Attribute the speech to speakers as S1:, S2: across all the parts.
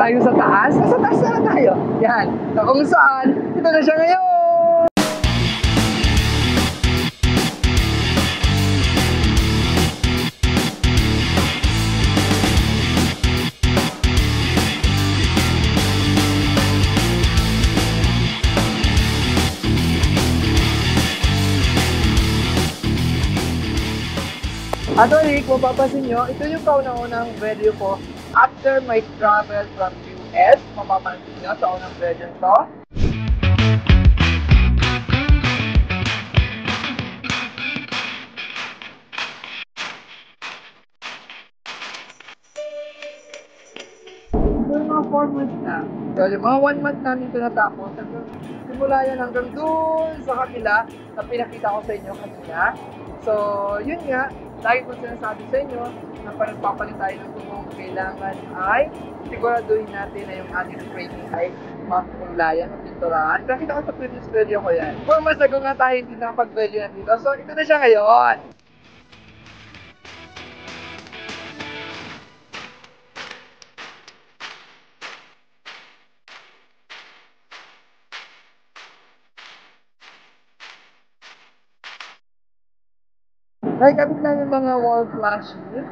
S1: tayo sa taas. Sa taas na tayo. Yan. Na kung saan, ito na siya ngayon. At ulit, kung papasin nyo, ito yung kaunang-unang video ko after my travel from US. Mapapansin nyo sa unang video to. So, yung mga 4 months na. So, yung mga 1 month namin ito natapos. Simula yan hanggang doon sa kabila na pinakita ko sa inyo kanina. So, yun nga. Lagi ko sinasabi sa inyo na pag nagpapalit tayo ng tubong, kailangan ay siguraduhin natin na yung ating framing ay makulayan o pinturahan. Nakita ko sa previous video ko yan. 4 months ago nga tayo hindi nakapag-video na dito. So, ito na siya ngayon. Nakikabit na yung mga wall flashing.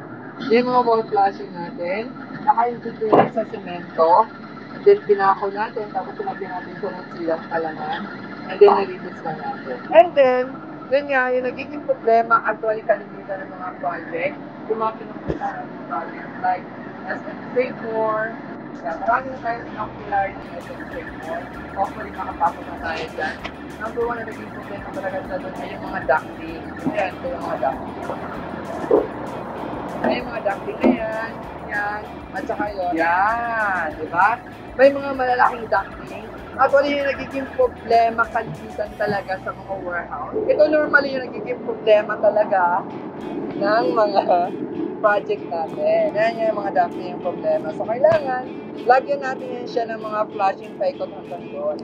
S1: Yung mga wall flashing natin. Naka-include sa semento. And then pinako natin. Tapos sinagyan natin ito ng silang kalaman. And then nalitis na natin. And then, yun nga, yung nagiging problema actually kalimitan ng mga project. Yung mga pinupunta ng project like SM Seymour. Marami na tayo pinakular ng SM Seymour. Hopefully makapasok na tayo dyan. Number 1 na naging problema talaga sa doon ay yung mga ducting. Ayan, ito yung mga ducting. Ay, yung mga ducting na yan. Yan. At saka yun. Yan. Diba? May mga malalaking ducting. Actually, yung nagiging problema kalimitan talaga sa mga warehouse. Ito normally yung nagiging problema talaga ng mga project natin. Yan yung mga ducting yung problema. So, kailangan, lagyan natin yan siya ng mga flashing paikot hanggang doon.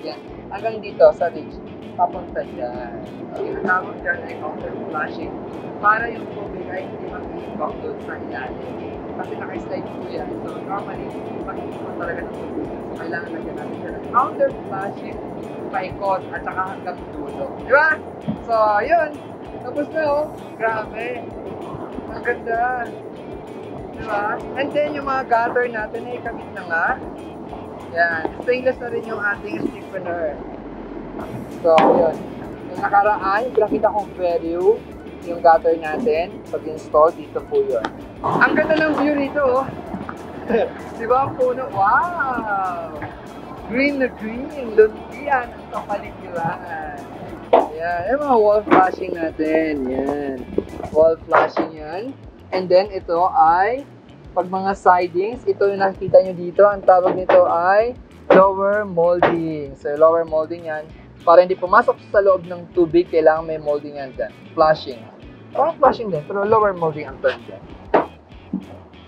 S1: Yan. Hanggang dito sa ridge, papunta dyan. Ang tawag dyan ay counter flashing para yung tubig ay hindi mag-iibang doon sa ilalim. Kasi naka-slide po yan. So normally, mag-iibang talaga ng tubig. So kailangan lagyan natin siya ng counter flashing, paikot, at saka hanggang dulo. Di ba? So, yun. Tapos na oh. Grabe. Ang ganda. Di ba? And then yung mga gutter natin ay kamit na nga. Yan. Stainless na rin yung ating stiffener. So, yun. Yung nakaraan, pinakita kong value yung gutter natin pag-install. Dito po yun. Ang ganda ng view rito, oh. Diba ang puno? Wow! Green na green. Luntian ang kapaligiran. Yan. Yung mga wall flashing natin. Yan. Wall flashing yan. And then, ito ay pag mga sidings, ito yung nakikita nyo dito, ang tawag nito ay lower molding. So, lower molding yan. Para hindi pumasok sa loob ng tubig, kailangan may molding yan dyan. Flashing. Parang flashing din, pero lower molding ang term dyan.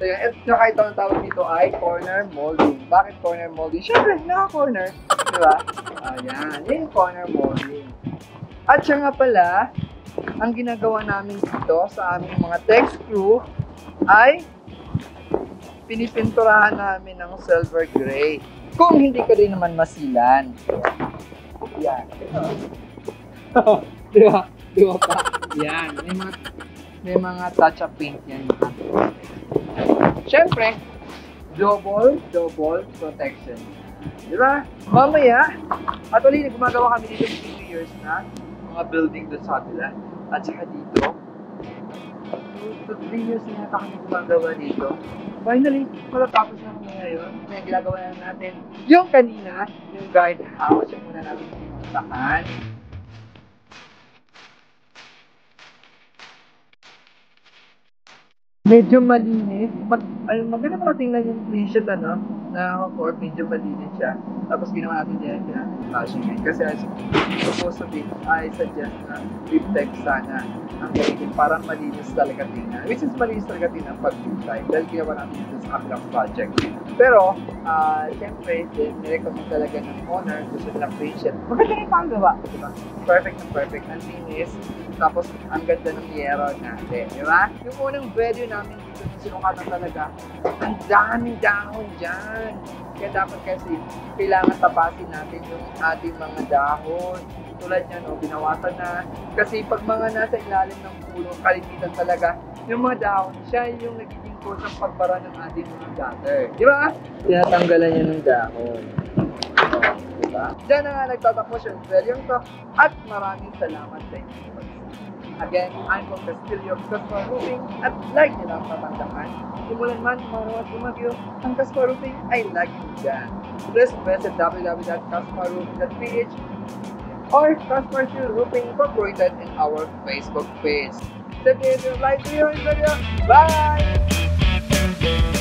S1: So, yan. At ito ang tawag nito ay corner molding. Bakit corner molding? Siyempre, naka-corner. Diba? Ayan. Yan yung corner molding. At siya nga pala, ang ginagawa namin dito sa aming mga tech screw ay pinipinturahan namin ng silver gray. Kung hindi ka rin naman masilan. Yan. Diba? Diba pa? Yan. May mga touch-up paint yan. Siyempre, double protection. Diba? Mamaya, actually, gumagawa kami dito 2 years na. Mga building doon sa kabila. At saka dito. 2-3 years na kami gumagawa dito. Finally, matatapos na kami ngayon. May ginagawa na natin yung kanina, yung guardhouse. Yung muna natin pinuntahan. Medyo malinis. Maganda pa tingnan yung t-shirt, ano? Na medyo malinis siya. Tapos ginawa natin yan flashing light. Kasi supposed to be, I suggest na lip-tech sana ang gamitin. Parang malinis talaga tingnan. Which is malinis talaga tingnan pag lip-tech. Dahil ginawa natin dito sa kabilang project. Pero, siyempre, nirecommend talaga ng owner gusto nilang patient. Maganda rin pa ang gawa. Diba? Perfect na perfect. Ang linis. Tapos, ang ganda ng yero natin. Diba? Yung unang video na namin dito ng sinukatan talaga, ang daming dahon dyan. Kaya dapat kasi, kailangan tapasin natin yung ating mga dahon. Tulad niya, no, binawasan na. Kasi pag mga nasa ilalim ng puno, kalimitan talaga, yung mga dahon, siya yung nagiging cause ng pagbara ng ating mga gutter. Di ba? Tinatanggalan niya ng dahon. Diba? Diyan na nga nagtatapos yung video ko at maraming salamat sa inyo. Again, I'm from Castillo Casper Roofing at like nyo lang tatandaan. Simulan man, marawat umagyo, ang Casper Roofing ay laging dyan. Please visit www.casperroofing.ph or Casper Steel Roofing Incorporated in our Facebook page. Take care of your life video. Bye!